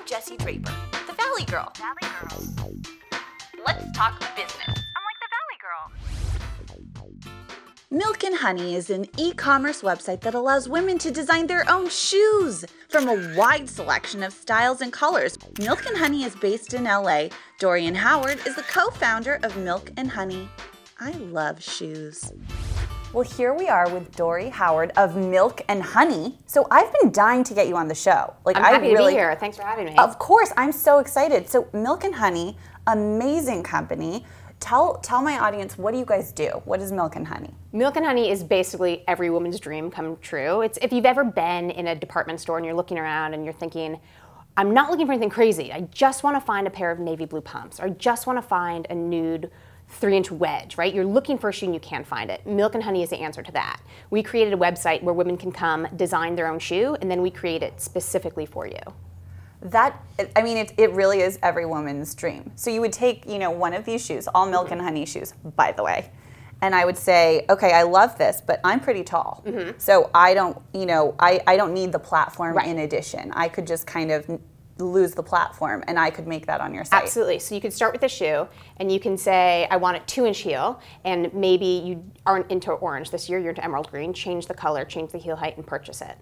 I'm Jessie Draper, the Valley Girl. Valley Girl. Let's talk business. I'm like the Valley Girl. Milk and Honey is an e-commerce website that allows women to design their own shoes from a wide selection of styles and colors. Milk and Honey is based in LA. Dori and Howard is the co-founder of Milk and Honey. I love shoes. Well, here we are with Dori Howard of Milk and Honey. So I've been dying to get you on the show. I'm happy to be here. Thanks for having me. Of course, I'm so excited. So Milk and Honey, amazing company. Tell my audience, what do you guys do? What is Milk and Honey? Milk and Honey is basically every woman's dream come true. It's if you've ever been in a department store and you're looking around and you're thinking, I'm not looking for anything crazy. I just want to find a pair of navy blue pumps, or I just want to find a nude 3-inch wedge, right? You're looking for a shoe and you can't find it. Milk and Honey is the answer to that. We created a website where women can come design their own shoe, and then we create it specifically for you. It really is every woman's dream. So you would take, one of these shoes, all Milk and Honey shoes, by the way, and I would say, okay, I love this, but I'm pretty tall. So I don't, I don't need the platform in addition. I could just kind of lose the platform and I could make that on your site. Absolutely. So you could start with a shoe and you can say, I want a 2-inch heel, and maybe you aren't into orange this year, you're into emerald green, change the color, change the heel height, and purchase it.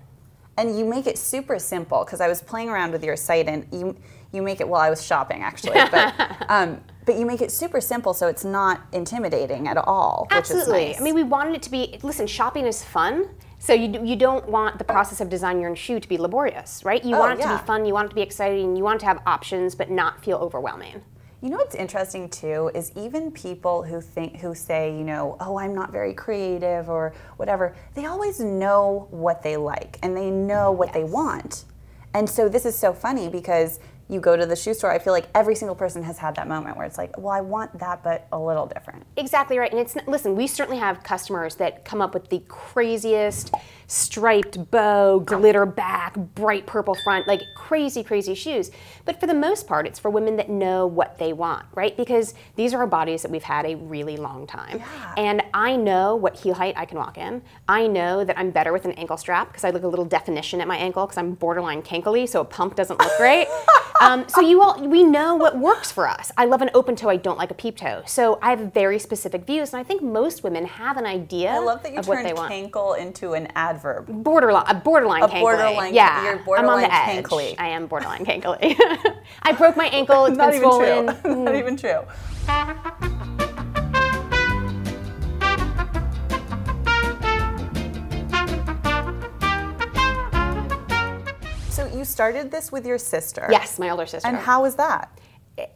And you make it super simple, because I was playing around with your site and you make it while I was shopping actually, but you make it super simple so it's not intimidating at all. Absolutely. Which is nice. I mean, we wanted it to be, listen, shopping is fun. So you don't want the process of designing your own shoe to be laborious, right? You want it to be fun, you want it to be exciting, you want it to have options but not feel overwhelming. You know what's interesting too is even people who say, oh, I'm not very creative or whatever, they always know what they like and they know what they want. And so this is so funny because you go to the shoe store, I feel like every single person has had that moment where it's like, well, I want that, but a little different. Exactly right. And listen, we certainly have customers that come up with the craziest striped bow, glitter back, bright purple front, like crazy, crazy shoes. But for the most part, it's for women that know what they want, right? Because these are our bodies that we've had a really long time. Yeah. And I know what heel height I can walk in. I know that I'm better with an ankle strap because I look a little definition at my ankle because I'm borderline cankly, so a pump doesn't look great. We know what works for us. I love an open toe, I don't like a peep toe. So I have very specific views, and I think most women have an idea of what they want. I love that you turned cankle into an adverb. Borderline cankly. Borderline, yeah, you're borderline I'm on the edge. cankly. I am borderline cankly. I broke my ankle, it's been swollen. Not even true. So you started this with your sister. Yes, my older sister. And how was that?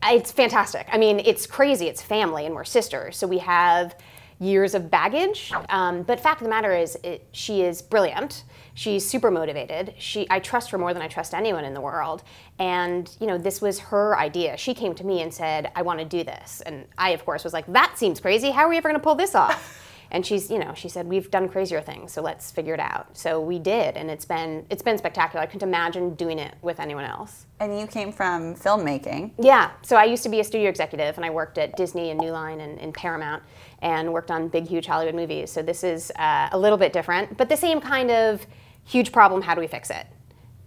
It's fantastic. I mean, it's crazy. It's family, and we're sisters. So we have years of baggage. But fact of the matter is, she is brilliant. She's super motivated. I trust her more than I trust anyone in the world. And this was her idea. She came to me and said, I want to do this. And I, of course, was like, that seems crazy. How are we ever going to pull this off? And she said, we've done crazier things, so let's figure it out. So we did, and it's been spectacular. I couldn't imagine doing it with anyone else. And you came from filmmaking. Yeah, so I used to be a studio executive, and I worked at Disney and New Line and Paramount, and worked on big, huge Hollywood movies. So this is a little bit different, but the same kind of huge problem, how do we fix it?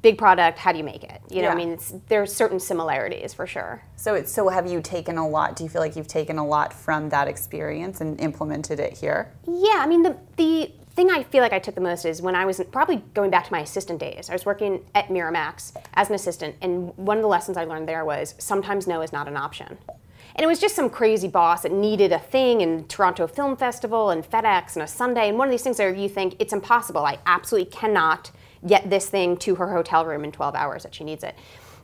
Big product, how do you make it? I mean, there's certain similarities for sure. So have you taken a lot? Do you feel like you've taken a lot from that experience and implemented it here? Yeah, I mean, the thing I feel like I took the most is when I was probably going back to my assistant days. I was working at Miramax as an assistant, and one of the lessons I learned there was sometimes no is not an option. And it was just some crazy boss that needed a thing in Toronto Film Festival and FedEx and a Sunday, and one of these things where you think, it's impossible, I absolutely cannot get this thing to her hotel room in 12 hours that she needs it.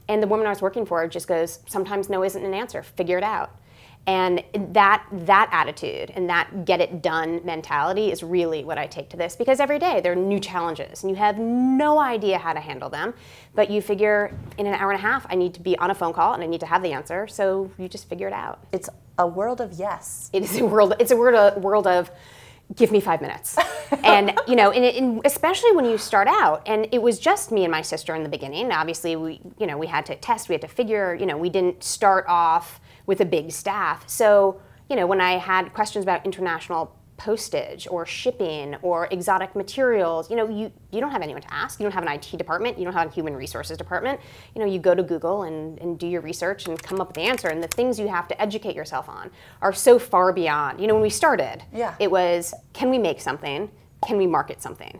And the woman I was working for just goes, sometimes no isn't an answer, figure it out. And that attitude and that get it done mentality is really what I take to this, because every day there are new challenges and you have no idea how to handle them, but you figure in an hour and a half I need to be on a phone call and I need to have the answer, so you just figure it out. It's a world of yes. It is a world of give me 5 minutes. And and especially when you start out, and it was just me and my sister in the beginning. Obviously we had to test, we had to figure, we didn't start off with a big staff. So, when I had questions about international postage or shipping or exotic materials, you don't have anyone to ask. You don't have an IT department. You don't have a human resources department. You go to Google and do your research and come up with the answer. And the things you have to educate yourself on are so far beyond. When we started, it was, can we make something? Can we market something?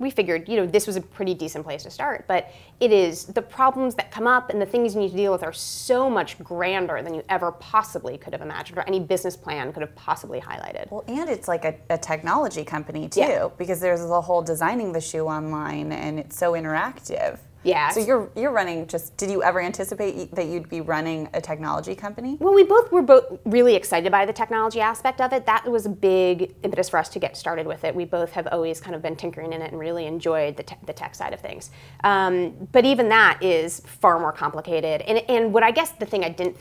We figured, this was a pretty decent place to start, but it is, the problems that come up and the things you need to deal with are so much grander than you ever possibly could have imagined or any business plan could have possibly highlighted. Well, and it's like a technology company too, because there's the whole designing the shoe online and it's so interactive. Yeah. So you're running did you ever anticipate that you'd be running a technology company? Well, we were both really excited by the technology aspect of it. That was a big impetus for us to get started with it. We both have always kind of been tinkering in it and really enjoyed the tech side of things. But even that is far more complicated. And what I guess the thing I didn't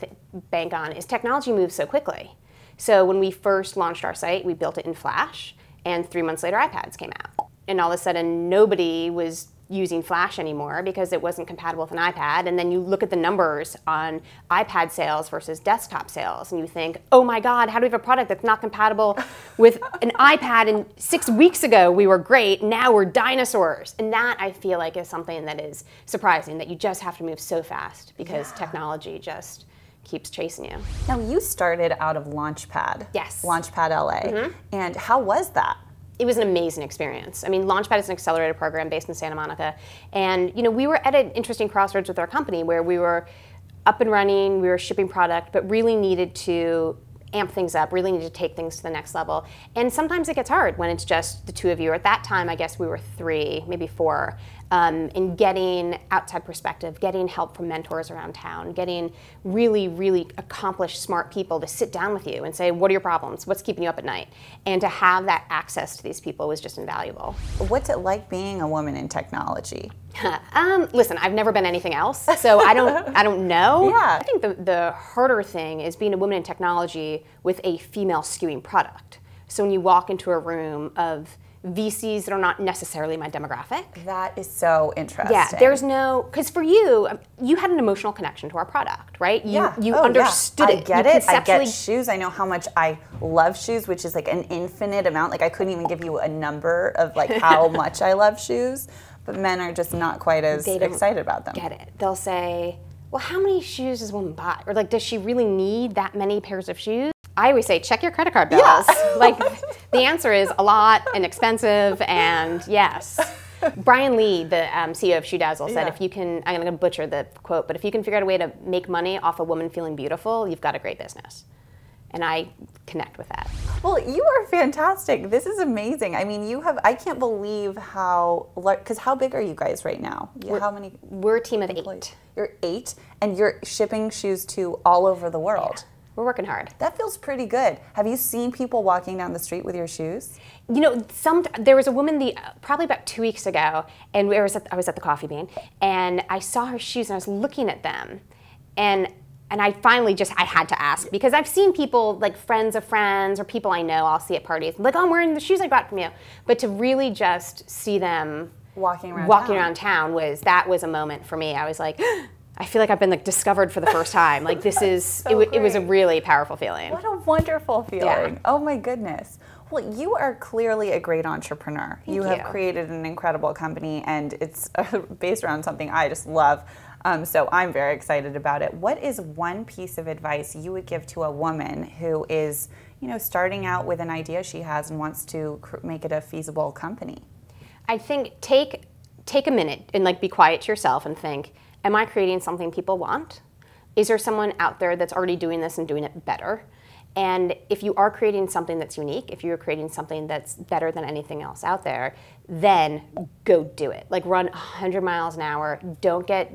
bank on is technology moves so quickly. So when we first launched our site, we built it in Flash, and 3 months later iPads came out. And all of a sudden nobody was using Flash anymore because it wasn't compatible with an iPad. And then you look at the numbers on iPad sales versus desktop sales and you think, oh my God, how do we have a product that's not compatible with an iPad? And 6 weeks ago we were great, now we're dinosaurs. And that I feel like is something that is surprising, that you just have to move so fast because technology just keeps chasing you. Now you started out of Launchpad. Yes. Launchpad LA. And how was that? It was an amazing experience. I mean, Launchpad is an accelerator program based in Santa Monica. And we were at an interesting crossroads with our company where we were up and running, we were shipping product, but really needed to amp things up, really needed to take things to the next level. And sometimes it gets hard when it's just the two of you. Or at that time, I guess we were 3, maybe 4, in getting outside perspective, getting help from mentors around town, getting really, really accomplished, smart people to sit down with you and say, what are your problems? What's keeping you up at night? And to have that access to these people was just invaluable. What's it like being a woman in technology? Listen, I've never been anything else, so I don't know. Yeah. I think the harder thing is being a woman in technology with a female skewing product. So when you walk into a room of VCs that are not necessarily my demographic. That is so interesting. Yeah, there's no, because for you, you had an emotional connection to our product, right? You understood it. I get it. I get shoes. I know how much I love shoes, which is like an infinite amount. Like I couldn't even give you a number of like how much I love shoes, but men are just not quite as excited about them. Get it. They'll say, well, how many shoes does a woman buy? Or like, does she really need that many pairs of shoes? I always say, check your credit card bills. Yeah. Like, the answer is a lot and expensive, and yes. Brian Lee, the CEO of Shoe Dazzle, said, if you can, I'm going to butcher the quote, but if you can figure out a way to make money off a woman feeling beautiful, you've got a great business. And I connect with that. Well, you are fantastic. This is amazing. I mean, I can't believe how, because how big are you guys right now? How many? We're a team of employees? 8. You're 8, and you're shipping shoes to all over the world. Yeah. We're working hard. That feels pretty good. Have you seen people walking down the street with your shoes? There was a woman probably about 2 weeks ago, and I was at the Coffee Bean, and I saw her shoes, and I was looking at them, and I finally I had to ask, because I've seen people, like friends of friends or people I know, I'll see at parties, like, oh, I'm wearing the shoes I got from you. But to really just see them walking around town was a moment for me. I was like, I feel like I've been like discovered for the first time. Like this is, it was a really powerful feeling. What a wonderful feeling. Yeah. Oh my goodness. Well, you are clearly a great entrepreneur. Thank you. Have created an incredible company, and it's based around something I just love. So I'm very excited about it. What is one piece of advice you would give to a woman who is, starting out with an idea she has and wants to make it a feasible company? I think take a minute and like be quiet to yourself and think, am I creating something people want? Is there someone out there that's already doing this and doing it better? And if you are creating something that's unique, if you're creating something that's better than anything else out there, then go do it. Like run 100 miles an hour. Don't get,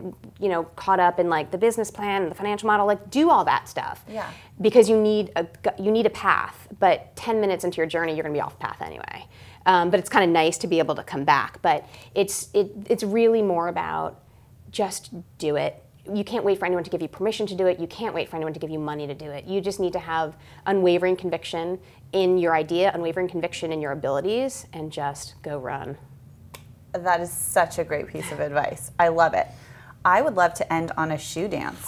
caught up in like the business plan and the financial model. Like do all that stuff. Yeah. Because you need a path, but 10 minutes into your journey, you're gonna be off path anyway. But it's kind of nice to be able to come back. But it's really more about just do it. You can't wait for anyone to give you permission to do it. You can't wait for anyone to give you money to do it. You just need to have unwavering conviction in your idea, unwavering conviction in your abilities, and just go run. That is such a great piece of advice. I love it. I would love to end on a shoe dance.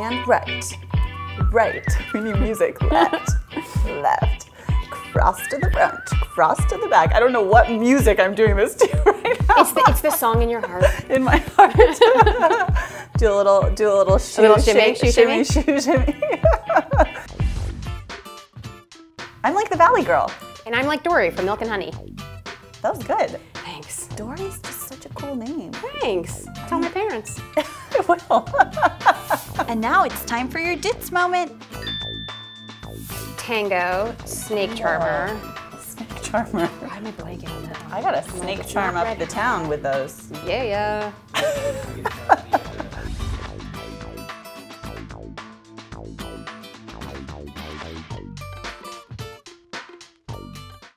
and right. Right. We need music. Left. Left. Cross to the front. Cross to the back. I don't know what music I'm doing this to right now. It's the song in your heart. In my heart. do a little shimmy. I'm like the Valley Girl. And I'm like Dori from Milk and Honey. That was good. Thanks. Dori's just such a cool name. Thanks. Tell my parents. I will. And now it's time for your Dits moment. Tango, snake charmer. Snake charmer. Why am I blanking on that? I got a snake charm up the town with those. Yeah.